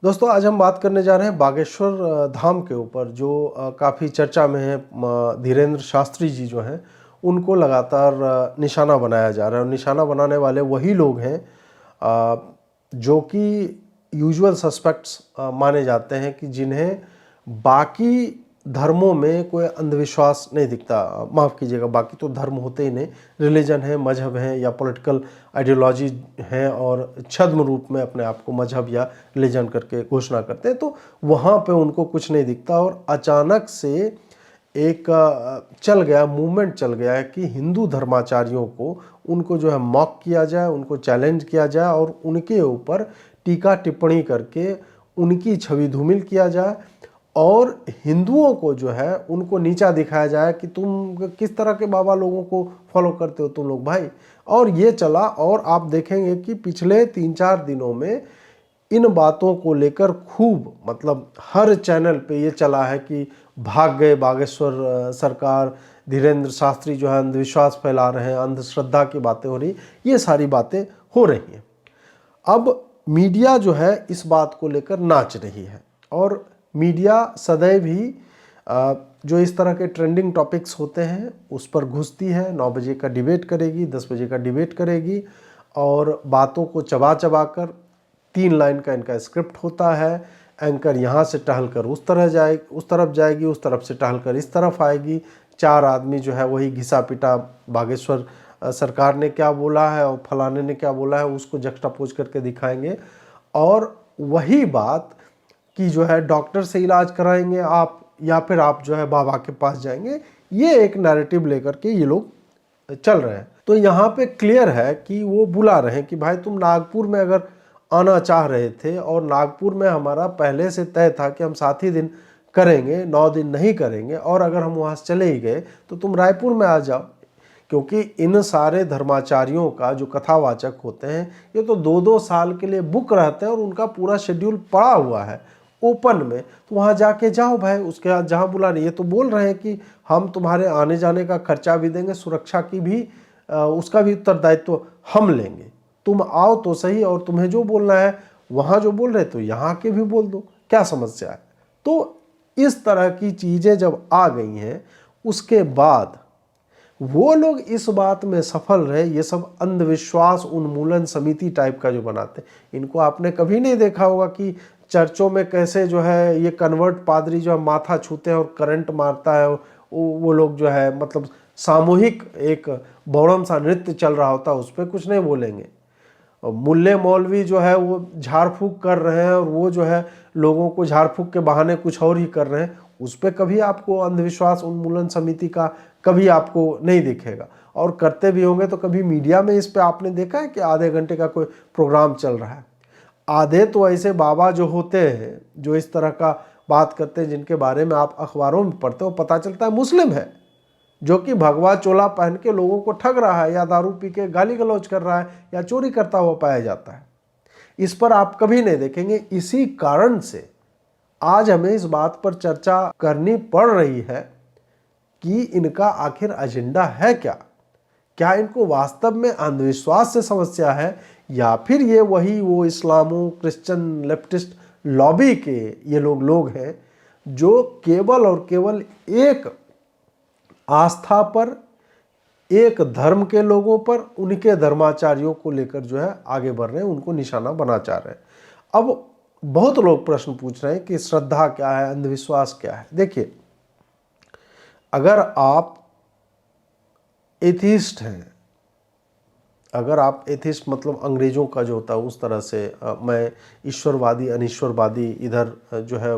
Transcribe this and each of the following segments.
दोस्तों आज हम बात करने जा रहे हैं बागेश्वर धाम के ऊपर जो काफ़ी चर्चा में है। धीरेन्द्र शास्त्री जी जो हैं उनको लगातार निशाना बनाया जा रहा है और निशाना बनाने वाले वही लोग हैं जो कि यूजुअल सस्पेक्ट्स माने जाते हैं कि जिन्हें बाकी धर्मों में कोई अंधविश्वास नहीं दिखता। माफ़ कीजिएगा, बाकी तो धर्म होते ही नहीं, रिलीजन है, मजहब है या पॉलिटिकल आइडियोलॉजी है और छद्म रूप में अपने आप को मजहब या रिलीजन करके घोषणा करते हैं, तो वहाँ पे उनको कुछ नहीं दिखता। और अचानक से एक चल गया मूवमेंट चल गया है कि हिंदू धर्माचार्यों को उनको जो है मॉक किया जाए, उनको चैलेंज किया जाए और उनके ऊपर टीका टिप्पणी करके उनकी छवि धूमिल किया जाए और हिंदुओं को जो है उनको नीचा दिखाया जाए कि तुम किस तरह के बाबा लोगों को फॉलो करते हो तुम लोग भाई। और ये चला और आप देखेंगे कि पिछले 3-4 दिनों में इन बातों को लेकर खूब मतलब हर चैनल पे ये चला है कि भाग गए बागेश्वर सरकार, धीरेन्द्र शास्त्री जो है अंधविश्वास फैला रहे हैं, अंधश्रद्धा की बातें हो रही, ये सारी बातें हो रही हैं। अब मीडिया जो है इस बात को लेकर नाच रही है और मीडिया सदैव ही जो इस तरह के ट्रेंडिंग टॉपिक्स होते हैं उस पर घुसती है। 9 बजे का डिबेट करेगी, 10 बजे का डिबेट करेगी और बातों को चबा चबा कर 3 लाइन का इनका स्क्रिप्ट होता है। एंकर यहाँ से टहल कर उस तरफ जाएगी, उस तरफ से टहल कर इस तरफ आएगी। 4 आदमी जो है वही घिसा पिटा बागेश्वर सरकार ने क्या बोला है और फलाने ने क्या बोला है उसको जक्स्टापोज करके दिखाएंगे और वही बात कि जो है डॉक्टर से इलाज कराएंगे आप या फिर आप जो है बाबा के पास जाएंगे, ये एक नैरेटिव लेकर के ये लोग चल रहे हैं। तो यहाँ पे क्लियर है कि वो बुला रहे हैं कि भाई तुम नागपुर में अगर आना चाह रहे थे और नागपुर में हमारा पहले से तय था कि हम 7 ही दिन करेंगे, 9 दिन नहीं करेंगे और अगर हम वहाँ से चले ही गए तो तुम रायपुर में आ जाओ। क्योंकि इन सारे धर्माचार्यों का जो कथावाचक होते हैं ये तो 2-2 साल के लिए बुक रहते हैं और उनका पूरा शेड्यूल पड़ा हुआ है ओपन में, तो वहाँ जाके जाओ भाई। उसके बाद जहाँ बुला रही है तो बोल रहे हैं कि हम तुम्हारे आने जाने का खर्चा भी देंगे, सुरक्षा की भी उसका भी उत्तरदायित्व हम लेंगे, तुम आओ तो सही और तुम्हें जो बोलना है वहाँ जो बोल रहे तो यहाँ के भी बोल दो, क्या समस्या है। तो इस तरह की चीज़ें जब आ गई हैं उसके बाद वो लोग इस बात में सफल रहे। ये सब अंधविश्वास उन्मूलन समिति टाइप का जो बनाते हैं, इनको आपने कभी नहीं देखा होगा कि चर्चों में कैसे जो है ये कन्वर्ट पादरी जो है माथा छूते हैं और करंट मारता है, वो लोग जो है मतलब सामूहिक एक बौड़म सा नृत्य चल रहा होता है, उस पर कुछ नहीं बोलेंगे। मुल्ले मौलवी जो है वो झाड़ फूक कर रहे हैं और वो जो है लोगों को झाड़ फूक के बहाने कुछ और ही कर रहे हैं, उस पर कभी आपको अंधविश्वास उन्मूलन समिति का कभी आपको नहीं दिखेगा। और करते भी होंगे तो कभी मीडिया में इस पे आपने देखा है कि आधे घंटे का कोई प्रोग्राम चल रहा है। आधे तो ऐसे बाबा जो होते हैं जो इस तरह का बात करते हैं जिनके बारे में आप अखबारों में पढ़ते हो, पता चलता है मुस्लिम है जो कि भगवा चोला पहन के लोगों को ठग रहा है या दारू पी के गाली गलौज कर रहा है या चोरी करता हुआ पाया जाता है। इस पर आप कभी नहीं देखेंगे। इसी कारण से आज हमें इस बात पर चर्चा करनी पड़ रही है कि इनका आखिर एजेंडा है क्या इनको वास्तव में अंधविश्वास से समस्या है या फिर ये वो इस्लामो क्रिश्चियन लेफ्टिस्ट लॉबी के ये लोग हैं जो केवल और केवल एक आस्था पर, एक धर्म के लोगों पर, उनके धर्माचार्यों को लेकर जो है आगे बढ़ रहे हैं, उनको निशाना बना चाह रहे हैं। अब बहुत लोग प्रश्न पूछ रहे हैं कि श्रद्धा क्या है, अंधविश्वास क्या है। देखिए, अगर आप एथिस्ट हैं, अगर आप एथिस्ट मतलब अंग्रेजों का जो होता है उस तरह से, मैं ईश्वरवादी अनिश्वरवादी इधर जो है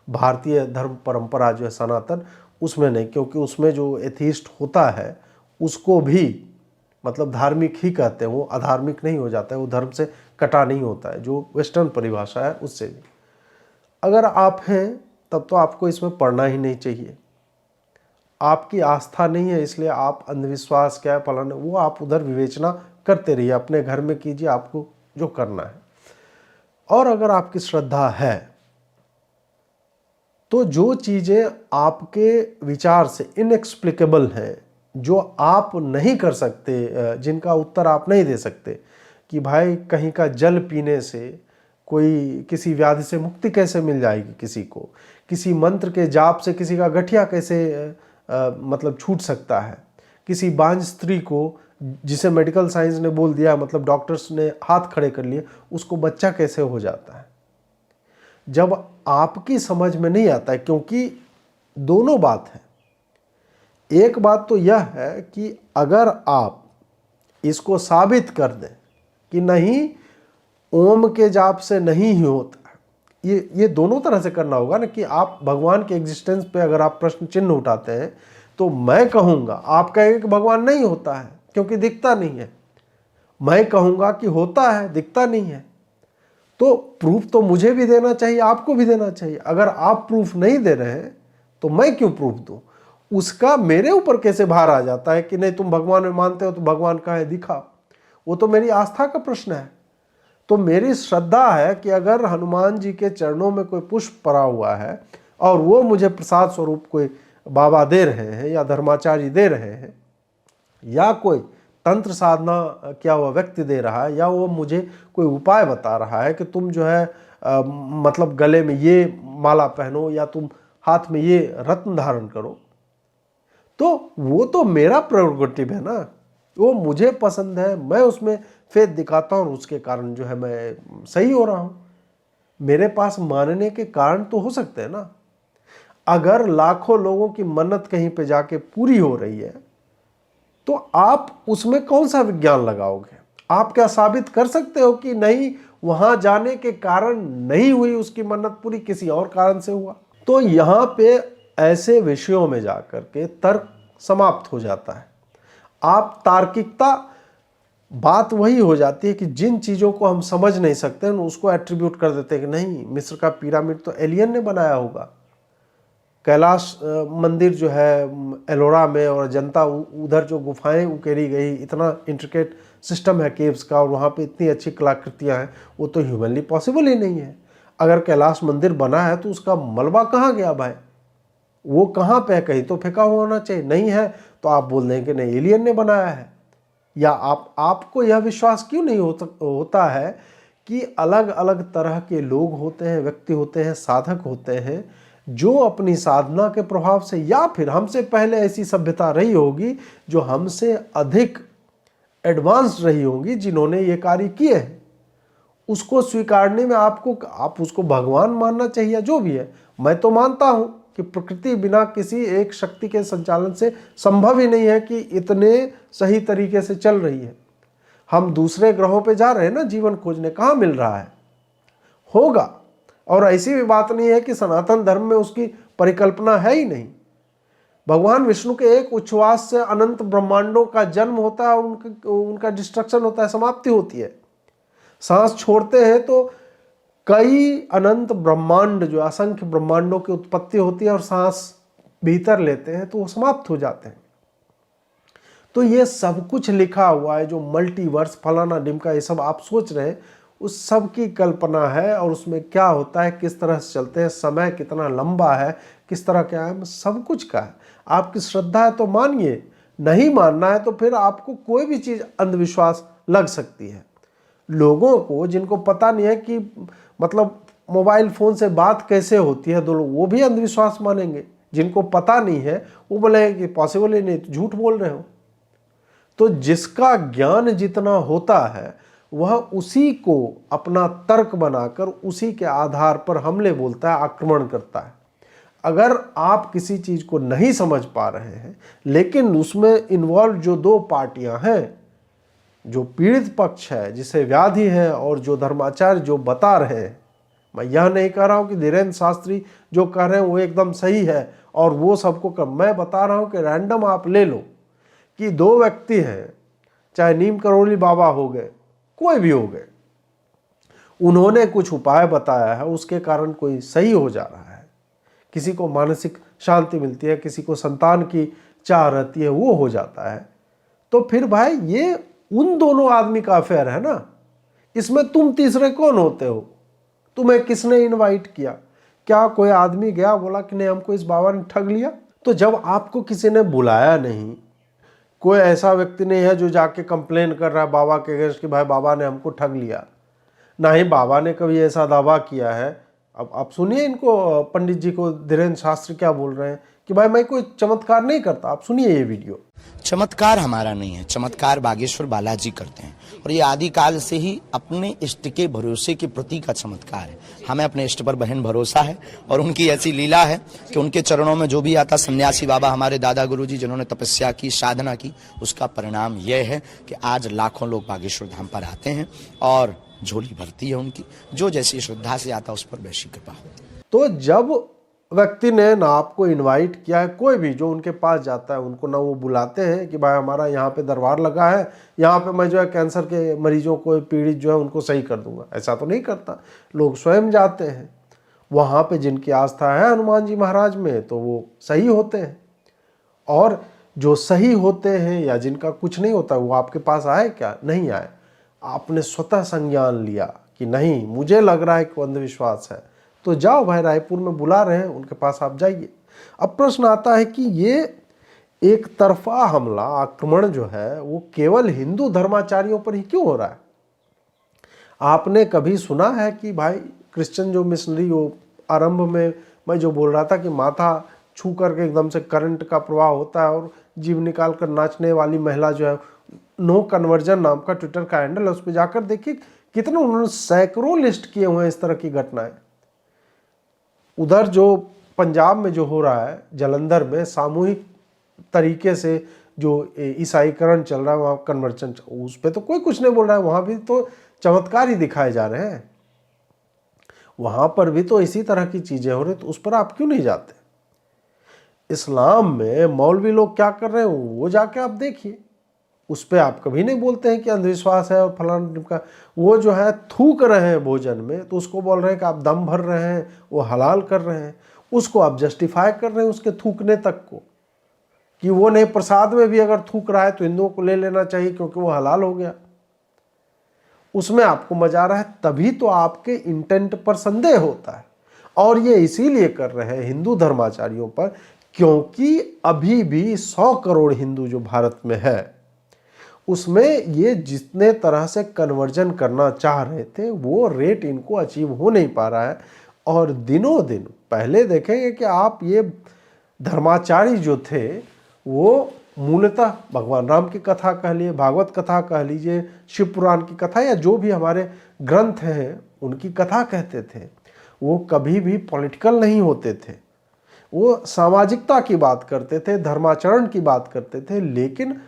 भारतीय धर्म परंपरा जो है सनातन उसमें नहीं, क्योंकि उसमें जो एथिस्ट होता है उसको भी मतलब धार्मिक ही कहते हैं, वो अधार्मिक नहीं हो जाता है, वो धर्म से कटा नहीं होता है, जो वेस्टर्न परिभाषा है उससे भी। अगर आप हैं तब तो आपको इसमें पढ़ना ही नहीं चाहिए। आपकी आस्था नहीं है इसलिए आप अंधविश्वास क्या है फलाना, वो आप उधर विवेचना करते रहिए, अपने घर में कीजिए आपको जो करना है। और अगर आपकी श्रद्धा है तो जो चीज़ें आपके विचार से इनएक्सप्लिकेबल हैं, जो आप नहीं कर सकते, जिनका उत्तर आप नहीं दे सकते, कि भाई कहीं का जल पीने से कोई किसी व्याधि से मुक्ति कैसे मिल जाएगी किसी को, किसी मंत्र के जाप से किसी का गठिया कैसे मतलब छूट सकता है, किसी बांझ स्त्री को जिसे मेडिकल साइंस ने बोल दिया, मतलब डॉक्टर्स ने हाथ खड़े कर लिए, उसको बच्चा कैसे हो जाता है। जब आपकी समझ में नहीं आता है, क्योंकि दोनों बात है। एक बात तो यह है कि अगर आप इसको साबित कर दें कि नहीं ओम के जाप से नहीं ही होता, ये दोनों तरह से करना होगा ना, कि आप भगवान के एग्जिस्टेंस पे अगर आप प्रश्न चिन्ह उठाते हैं तो मैं कहूँगा, आप कहेंगे कि भगवान नहीं होता है क्योंकि दिखता नहीं है, मैं कहूँगा कि होता है दिखता नहीं है, तो प्रूफ तो मुझे भी देना चाहिए, आपको भी देना चाहिए। अगर आप प्रूफ नहीं दे रहे हैं तो मैं क्यों प्रूफ दूं? उसका मेरे ऊपर कैसे भार आ जाता है कि नहीं तुम भगवान में मानते हो तो भगवान का है दिखा, वो तो मेरी आस्था का प्रश्न है। तो मेरी श्रद्धा है कि अगर हनुमान जी के चरणों में कोई पुष्प पड़ा हुआ है और वो मुझे प्रसाद स्वरूप कोई बाबा दे रहे हैं या धर्माचार्य दे रहे हैं या कोई तंत्र साधना क्या हुआ व्यक्ति दे रहा है या वो मुझे कोई उपाय बता रहा है कि तुम जो है मतलब गले में ये माला पहनो या तुम हाथ में ये रत्न धारण करो, तो वो तो मेरा प्रेरोगेटिव है ना, वो मुझे पसंद है, मैं उसमें फेथ दिखाता हूँ और उसके कारण जो है मैं सही हो रहा हूँ। मेरे पास मानने के कारण तो हो सकते हैं ना। अगर लाखों लोगों की मन्नत कहीं पे जाके पूरी हो रही है तो आप उसमें कौन सा विज्ञान लगाओगे? आप क्या साबित कर सकते हो कि नहीं वहां जाने के कारण नहीं हुई उसकी मन्नत पूरी, किसी और कारण से हुआ? तो यहां पे ऐसे विषयों में जाकर के तर्क समाप्त हो जाता है। आप तार्किकता, बात वही हो जाती है कि जिन चीजों को हम समझ नहीं सकते उसको एट्रीब्यूट कर देते हैं कि नहीं मिस्र का पिरामिड तो एलियन ने बनाया होगा, कैलाश मंदिर जो है एलोरा में और जनता उधर जो गुफाएं उकेरी गई, इतना इंट्रिकेट सिस्टम है केव्स का और वहाँ पे इतनी अच्छी कलाकृतियाँ हैं, वो तो ह्यूमनली पॉसिबल ही नहीं है। अगर कैलाश मंदिर बना है तो उसका मलबा कहाँ गया भाई, वो कहाँ पे है? कहीं तो फेंका हुआ होना चाहिए, नहीं है तो आप बोल देंगे नहीं एलियन ने बनाया है। या आपको यह विश्वास क्यों नहीं होता है कि अलग अलग तरह के लोग होते हैं, व्यक्ति होते हैं, साधक होते हैं जो अपनी साधना के प्रभाव से या फिर हमसे पहले ऐसी सभ्यता रही होगी जो हमसे अधिक एडवांस रही होगी, जिन्होंने ये कार्य किए हैं, उसको स्वीकारने में आप उसको भगवान मानना चाहिए जो भी है। मैं तो मानता हूं कि प्रकृति बिना किसी एक शक्ति के संचालन से संभव ही नहीं है कि इतने सही तरीके से चल रही है। हम दूसरे ग्रहों पे जा रहे हैं ना जीवन खोजने, कहाँ मिल रहा है? होगा। और ऐसी भी बात नहीं है कि सनातन धर्म में उसकी परिकल्पना है ही नहीं। भगवान विष्णु के एक उच्छ्वास से अनंत ब्रह्मांडों का जन्म होता है, उनका डिस्ट्रक्शन होता है, समाप्ति होती है। सांस छोड़ते हैं तो कई अनंत ब्रह्मांड जो असंख्य ब्रह्मांडों की उत्पत्ति होती है और सांस भीतर लेते हैं तो वो समाप्त हो जाते हैं। तो ये सब कुछ लिखा हुआ है, जो मल्टीवर्स फलाना डिमका ये सब आप सोच रहे हैं, उस सब की कल्पना है और उसमें क्या होता है, किस तरह से चलते हैं, समय कितना लंबा है, किस तरह क्या है, सब कुछ का है। आपकी श्रद्धा है तो मानिए, नहीं मानना है तो फिर आपको कोई भी चीज़ अंधविश्वास लग सकती है। लोगों को जिनको पता नहीं है कि मतलब मोबाइल फ़ोन से बात कैसे होती है दो लोग, वो भी अंधविश्वास मानेंगे। जिनको पता नहीं है वो बोलेंगे कि पॉसिबल ही नहीं, तो झूठ बोल रहे हो। तो जिसका ज्ञान जितना होता है वह उसी को अपना तर्क बनाकर उसी के आधार पर हमले बोलता है, आक्रमण करता है। अगर आप किसी चीज को नहीं समझ पा रहे हैं लेकिन उसमें इन्वॉल्व जो दो पार्टियां हैं, जो पीड़ित पक्ष है जिसे व्याधि है और जो धर्माचार्य जो बता रहे हैं, मैं यह नहीं कह रहा हूं कि धीरेन्द्र शास्त्री जो कह रहे हैं वो एकदम सही है और वो सबको कर, मैं बता रहा हूं कि रैंडम आप ले लो कि दो व्यक्ति हैं, चाहे नीम करोली बाबा हो गए, कोई भी हो गए, उन्होंने कुछ उपाय बताया है, उसके कारण कोई सही हो जा रहा है, किसी को मानसिक शांति मिलती है, किसी को संतान की चाह रहती है, वो हो जाता है, तो फिर भाई ये उन दोनों आदमी का अफेयर है ना। इसमें तुम तीसरे कौन होते हो? तुम्हें किसने इनवाइट किया? क्या कोई आदमी गया बोला कि नहीं हमको इस बाबा ने ठग लिया? तो जब आपको किसी ने बुलाया नहीं, कोई ऐसा व्यक्ति नहीं है जो जाके कंप्लेन कर रहा है बाबा के अगेंस्ट कि भाई बाबा ने हमको ठग लिया, ना ही बाबा ने कभी ऐसा दावा किया है। अब आप सुनिए इनको, पंडित जी को धीरेन्द्र शास्त्री क्या बोल रहे हैं कि भाई मैं कोई चमत्कार नहीं करता। आप सुनिए ये वीडियो। चमत्कार हमारा नहीं है, चमत्कार बागेश्वर बालाजी करते हैं और ये आदिकाल से ही अपने इष्ट के भरोसे के प्रति का चमत्कार है। हमें अपने इष्ट पर बहन भरोसा है और उनकी ऐसी लीला है कि उनके चरणों में जो भी आता, सन्यासी बाबा हमारे दादा गुरुजी जिन्होंने तपस्या की, साधना की, उसका परिणाम यह है कि आज लाखों लोग बागेश्वर धाम पर आते हैं और झोली भरती है उनकी। जो जैसी श्रद्धा से आता उस पर वैसी कृपा होती है। तो जब व्यक्ति ने ना आपको इनवाइट किया है, कोई भी जो उनके पास जाता है उनको ना वो बुलाते हैं कि भाई हमारा यहाँ पे दरबार लगा है, यहाँ पे मैं जो है कैंसर के मरीजों को, पीड़ित जो है उनको सही कर दूंगा, ऐसा तो नहीं करता। लोग स्वयं जाते हैं वहाँ पे, जिनकी आस्था है हनुमान जी महाराज में तो वो सही होते हैं। और जो सही होते हैं या जिनका कुछ नहीं होता वो आपके पास आए क्या? नहीं आए। आपने स्वतः संज्ञान लिया कि नहीं, मुझे लग रहा है कि अंधविश्वास है, तो जाओ भाई, रायपुर में बुला रहे हैं उनके पास आप जाइए। अब प्रश्न आता है कि ये एक तरफा हमला, आक्रमण जो है वो केवल हिंदू धर्माचार्यों पर ही क्यों हो रहा है? आपने कभी सुना है कि भाई क्रिश्चियन जो मिशनरी, वो आरंभ में मैं जो बोल रहा था कि माथा छू करके एकदम से करंट का प्रवाह होता है और जीव निकाल कर नाचने वाली महिला जो है, नो कन्वर्जन नाम का ट्विटर का हैंडल है, उस पर जाकर देखिए कितने उन्होंने सैकड़ों लिस्ट किए हुए हैं इस तरह की घटनाएं। उधर जो पंजाब में जो हो रहा है, जालंधर में सामूहिक तरीके से जो ईसाईकरण चल रहा है, वहाँ कन्वर्जन, उस पर तो कोई कुछ नहीं बोल रहा है, वहाँ भी तो चमत्कार ही दिखाए जा रहे हैं, वहाँ पर भी तो इसी तरह की चीज़ें हो रही, तो उस पर आप क्यों नहीं जाते? इस्लाम में मौलवी लोग क्या कर रहे हैं वो जाके आप देखिए, उस पर आप कभी नहीं बोलते हैं कि अंधविश्वास है और फलाना का। वो जो है थूक रहे हैं भोजन में तो उसको बोल रहे हैं कि आप दम भर रहे हैं, वो हलाल कर रहे हैं, उसको आप जस्टिफाई कर रहे हैं उसके थूकने तक को, कि वो नहीं, प्रसाद में भी अगर थूक रहा है तो हिंदुओं को ले लेना चाहिए क्योंकि वो हलाल हो गया। उसमें आपको मजा आ रहा है, तभी तो आपके इंटेंट पर संदेह होता है। और ये इसीलिए कर रहे हैं हिंदू धर्माचार्यों पर क्योंकि अभी भी 100 करोड़ हिंदू जो भारत में है उसमें ये जितने तरह से कन्वर्जन करना चाह रहे थे वो रेट इनको अचीव हो नहीं पा रहा है। और दिनों दिन पहले देखेंगे कि आप ये धर्माचारी जो थे वो मूलतः भगवान राम की कथा कह लिए, भागवत कथा कह लीजिए, शिव पुराण की कथा या जो भी हमारे ग्रंथ हैं उनकी कथा कहते थे, वो कभी भी पॉलिटिकल नहीं होते थे। वो सामाजिकता की बात करते थे, धर्माचरण की बात करते थे, लेकिन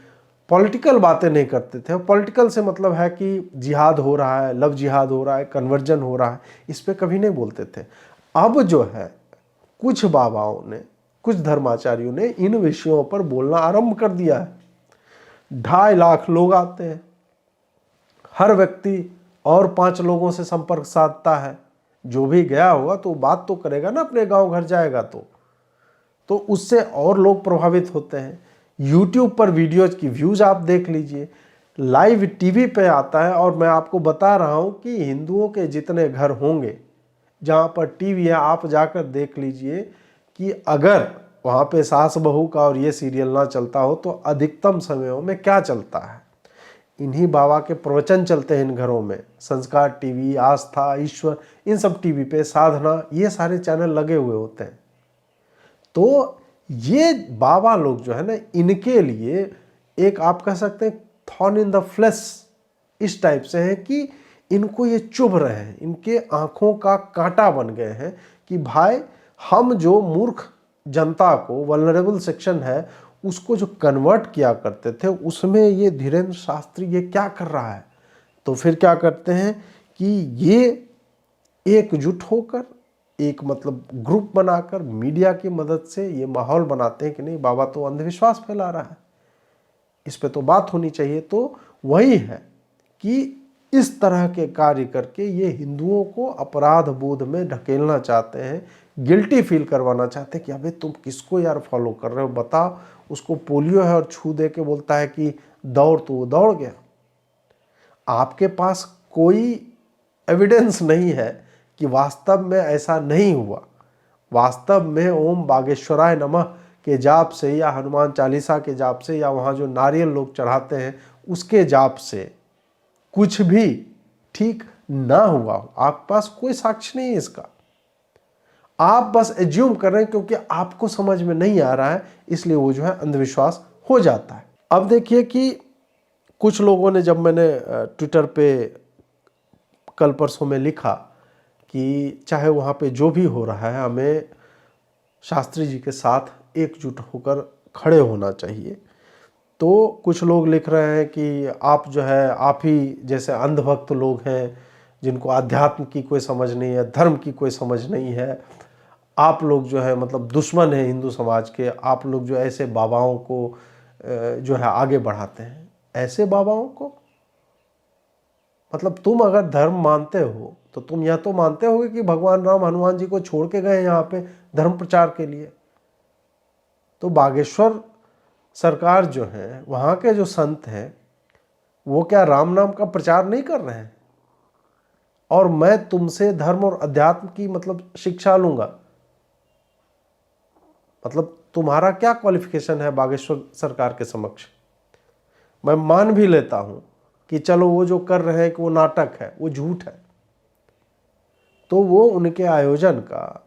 पॉलिटिकल बातें नहीं करते थे। पॉलिटिकल से मतलब है कि जिहाद हो रहा है, लव जिहाद हो रहा है, कन्वर्जन हो रहा है, इस पे कभी नहीं बोलते थे। अब जो है कुछ बाबाओं ने, कुछ धर्माचार्यों ने इन विषयों पर बोलना आरंभ कर दिया है। 2.5 लाख लोग आते हैं, हर व्यक्ति और 5 लोगों से संपर्क साधता है। जो भी गया होगा तो बात तो करेगा ना, अपने गांव घर जाएगा तो उससे और लोग प्रभावित होते हैं। YouTube पर वीडियोज की व्यूज आप देख लीजिए, लाइव टीवी पे आता है। और मैं आपको बता रहा हूं कि हिंदुओं के जितने घर होंगे जहां पर टीवी है, आप जाकर देख लीजिए कि अगर वहां पे सास बहू का और ये सीरियल ना चलता हो तो अधिकतम समयों में क्या चलता है? इन्हीं बाबा के प्रवचन चलते हैं इन घरों में। संस्कार टीवी, आस्था, ईश्वर, इन सब टीवी पे, साधना, ये सारे चैनल लगे हुए होते हैं। तो ये बाबा लोग जो है ना, इनके लिए एक आप कह सकते हैं थॉर्न इन द फ्लेश इस टाइप से है कि इनको ये चुभ रहे हैं, इनके आंखों का कांटा बन गए हैं कि भाई हम जो मूर्ख जनता को, वल्नरेबल सेक्शन है, उसको जो कन्वर्ट किया करते थे, उसमें ये धीरेन्द्र शास्त्री ये क्या कर रहा है। तो फिर क्या करते हैं कि ये एकजुट होकर, एक मतलब ग्रुप बनाकर मीडिया की मदद से ये माहौल बनाते हैं कि नहीं, बाबा तो अंधविश्वास फैला रहा है, इस पे तो बात होनी चाहिए। तो वही है कि इस तरह के कार्य करके ये हिंदुओं को अपराध बोध में ढकेलना चाहते हैं, गिल्टी फील करवाना चाहते हैं कि अबे तुम किसको यार फॉलो कर रहे हो, बताओ। उसको पोलियो है और छू दे के बोलता है कि दौड़, तो वो दौड़ गया। आपके पास कोई एविडेंस नहीं है कि वास्तव में ऐसा नहीं हुआ। वास्तव में ओम बागेश्वराय नमः के जाप से या हनुमान चालीसा के जाप से या वहाँ जो नारियल लोग चढ़ाते हैं उसके जाप से कुछ भी ठीक ना हुआ हो, आपके पास कोई साक्ष्य नहीं है इसका, आप बस एज्यूम कर रहे हैं क्योंकि आपको समझ में नहीं आ रहा है, इसलिए वो जो है अंधविश्वास हो जाता है। अब देखिए कि कुछ लोगों ने, जब मैंने ट्विटर पे कल परसों में लिखा कि चाहे वहाँ पे जो भी हो रहा है, हमें शास्त्री जी के साथ एकजुट होकर खड़े होना चाहिए, तो कुछ लोग लिख रहे हैं कि आप जो है, आप ही जैसे अंधभक्त लोग हैं जिनको अध्यात्म की कोई समझ नहीं है, धर्म की कोई समझ नहीं है, आप लोग जो है मतलब दुश्मन हैं हिंदू समाज के, आप लोग जो ऐसे बाबाओं को जो है आगे बढ़ाते हैं। ऐसे बाबाओं को मतलब, तुम अगर धर्म मानते हो तो तुम यह तो मानते होगे कि भगवान राम हनुमान जी को छोड़ के गए यहाँ पे धर्म प्रचार के लिए। तो बागेश्वर सरकार जो है, वहाँ के जो संत हैं, वो क्या राम नाम का प्रचार नहीं कर रहे हैं? और मैं तुमसे धर्म और अध्यात्म की मतलब शिक्षा लूंगा, मतलब तुम्हारा क्या क्वालिफिकेशन है बागेश्वर सरकार के समक्ष? मैं मान भी लेता हूं कि चलो वो जो कर रहे हैं कि वो नाटक है, वो झूठ है, तो वो उनके आयोजन का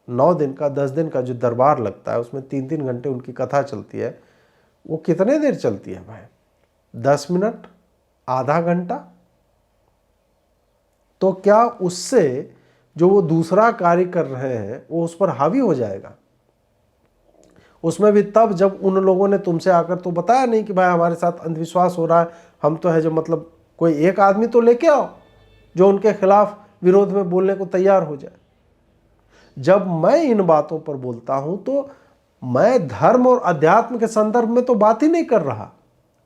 9 दिन का 10 दिन का जो दरबार लगता है, उसमें 3-3 घंटे उनकी कथा चलती है, वो कितने देर चलती है भाई? 10 मिनट, आधा घंटा? तो क्या उससे जो वो दूसरा कार्य कर रहे हैं वो उस पर हावी हो जाएगा? उसमें भी तब जब उन लोगों ने तुमसे आकर तो बताया नहीं कि भाई हमारे साथ अंधविश्वास हो रहा है, हम तो है जो मतलब कोई एक आदमी तो लेके आओ जो उनके खिलाफ विरोध में बोलने को तैयार हो जाए। जब मैं इन बातों पर बोलता हूं तो मैं धर्म और अध्यात्म के संदर्भ में तो बात ही नहीं कर रहा।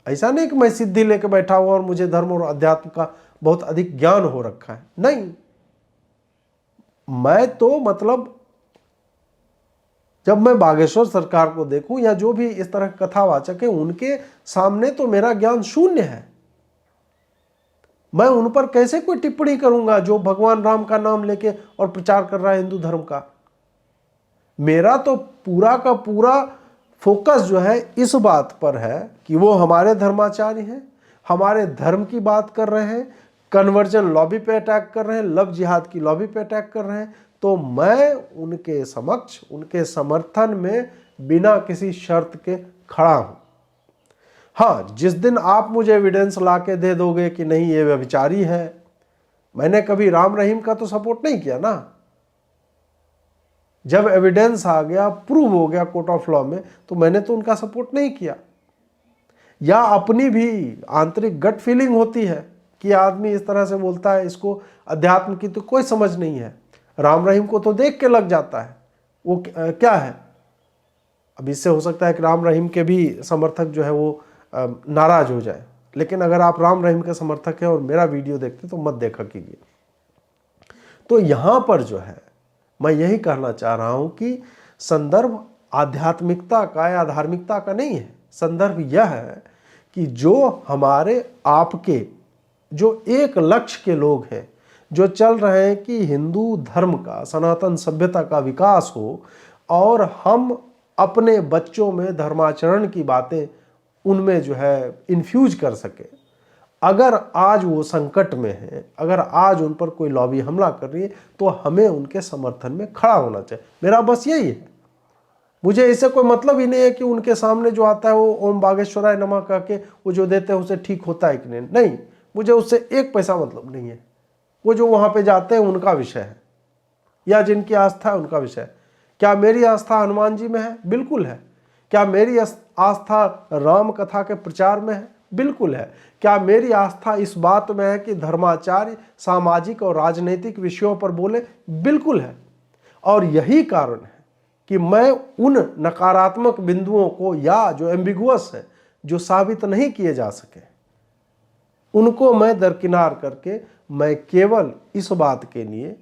ऐसा नहीं कि मैं सिद्धि लेके बैठा हुआ और मुझे धर्म और अध्यात्म का बहुत अधिक ज्ञान हो रखा है, नहीं। मैं तो मतलब जब मैं बागेश्वर सरकार को देखूं या जो भी इस तरह कथावाचक है, उनके सामने तो मेरा ज्ञान शून्य है। मैं उन पर कैसे कोई टिप्पणी करूंगा जो भगवान राम का नाम लेके और प्रचार कर रहा है हिंदू धर्म का? मेरा तो पूरा का पूरा फोकस जो है इस बात पर है कि वो हमारे धर्माचार्य हैं, हमारे धर्म की बात कर रहे हैं, कन्वर्जन लॉबी पे अटैक कर रहे हैं, लव जिहाद की लॉबी पे अटैक कर रहे हैं। तो मैं उनके समक्ष, उनके समर्थन में बिना किसी शर्त के खड़ा हूं। हाँ, जिस दिन आप मुझे एविडेंस ला के दे दोगे कि नहीं ये व्यभिचारी है, मैंने कभी राम रहीम का तो सपोर्ट नहीं किया ना। जब एविडेंस आ गया, प्रूव हो गया कोर्ट ऑफ लॉ में, तो मैंने तो उनका सपोर्ट नहीं किया। या अपनी भी आंतरिक गट फीलिंग होती है कि आदमी इस तरह से बोलता है, इसको अध्यात्म की तो कोई समझ नहीं है। राम रहीम को तो देख के लग जाता है वो क्या है। अब इससे हो सकता है कि राम रहीम के भी समर्थक जो है वो नाराज हो जाए, लेकिन अगर आप राम रहीम के समर्थक हैं और मेरा वीडियो देखते तो मत देखा कीजिए। तो यहां पर जो है मैं यही कहना चाह रहा हूं कि संदर्भ आध्यात्मिकता का या धार्मिकता का नहीं है। संदर्भ यह है कि जो हमारे आपके जो एक लक्ष्य के लोग हैं, जो चल रहे हैं कि हिंदू धर्म का, सनातन सभ्यता का विकास हो और हम अपने बच्चों में धर्माचरण की बातें उनमें जो है इन्फ्यूज कर सके। अगर आज वो संकट में है, अगर आज उन पर कोई लॉबी हमला कर रही है, तो हमें उनके समर्थन में खड़ा होना चाहिए। मेरा बस यही है। मुझे इससे कोई मतलब ही नहीं है कि उनके सामने जो आता है वो ओम बागेश्वराय नमः कह के वो जो देते हैं उसे ठीक होता है कि नहीं, मुझे उससे एक पैसा मतलब नहीं है। वो जो वहां पे जाते हैं उनका विषय है, या जिनकी आस्था है उनका विषय है। क्या मेरी आस्था हनुमान जी में है? बिल्कुल है। क्या मेरी आस्था राम कथा के प्रचार में है? बिल्कुल है। क्या मेरी आस्था इस बात में है कि धर्माचार्य सामाजिक और राजनीतिक विषयों पर बोले? बिल्कुल है। और यही कारण है कि मैं उन नकारात्मक बिंदुओं को, या जो एम्बिगुअस है, जो साबित नहीं किए जा सके, उनको मैं दरकिनार करके मैं केवल इस बात के लिए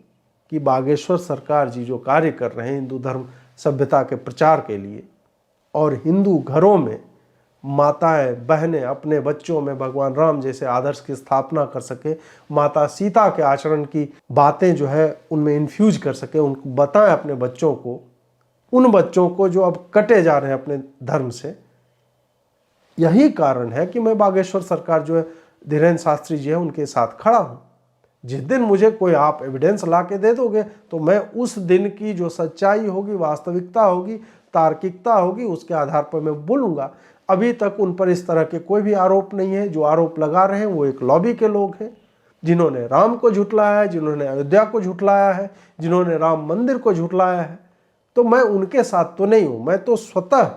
कि बागेश्वर सरकार जी जो कार्य कर रहे हैं हिंदू धर्म सभ्यता के प्रचार के लिए, और हिंदू घरों में माताएं बहनें अपने बच्चों में भगवान राम जैसे आदर्श की स्थापना कर सके, माता सीता के आचरण की बातें जो है उनमें इन्फ्यूज कर सके, उनको बताएं अपने बच्चों को, उन बच्चों को जो अब कटे जा रहे हैं अपने धर्म से। यही कारण है कि मैं बागेश्वर सरकार जो है धीरेन्द्र शास्त्री जी है उनके साथ खड़ा हूं। जिस दिन मुझे कोई आप एविडेंस ला के दे दोगे तो मैं उस दिन की जो सच्चाई होगी, वास्तविकता होगी, तार्किकता होगी, उसके आधार पर मैं बोलूँगा। अभी तक उन पर इस तरह के कोई भी आरोप नहीं है। जो आरोप लगा रहे हैं वो एक लॉबी के लोग हैं, जिन्होंने राम को झुठलाया है, जिन्होंने अयोध्या को झुठलाया है, जिन्होंने राम मंदिर को झुठलाया है। तो मैं उनके साथ तो नहीं हूँ, मैं तो स्वतः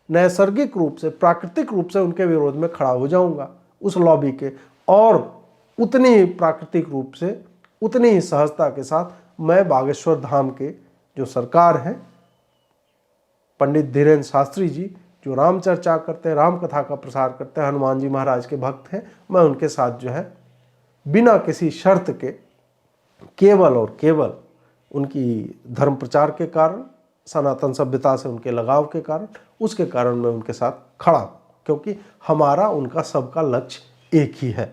नैसर्गिक रूप से, प्राकृतिक रूप से उनके विरोध में खड़ा हो जाऊंगा, उस लॉबी के। और उतनी ही प्राकृतिक रूप से, उतनी ही सहजता के साथ मैं बागेश्वर धाम के जो सरकार हैं, पंडित धीरेन्द्र शास्त्री जी, जो राम चर्चा करते हैं, राम कथा का प्रसार करते हैं, हनुमान जी महाराज के भक्त हैं, मैं उनके साथ जो है बिना किसी शर्त के, केवल और केवल उनकी धर्म प्रचार के कारण, सनातन सभ्यता से उनके लगाव के कारण, उसके कारण मैं उनके साथ खड़ा हूँ, क्योंकि हमारा उनका सबका लक्ष्य एक ही है।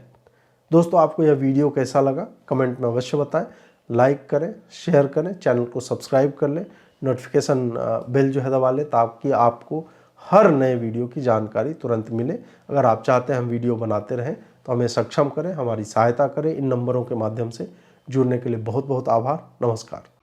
दोस्तों, आपको यह वीडियो कैसा लगा कमेंट में अवश्य बताएं। लाइक करें, शेयर करें, चैनल को सब्सक्राइब कर लें, नोटिफिकेशन बेल जो है दबा लें, ताकि आपको हर नए वीडियो की जानकारी तुरंत मिले। अगर आप चाहते हैं हम वीडियो बनाते रहें तो हमें सक्षम करें, हमारी सहायता करें। इन नंबरों के माध्यम से जुड़ने के लिए बहुत बहुत आभार। नमस्कार।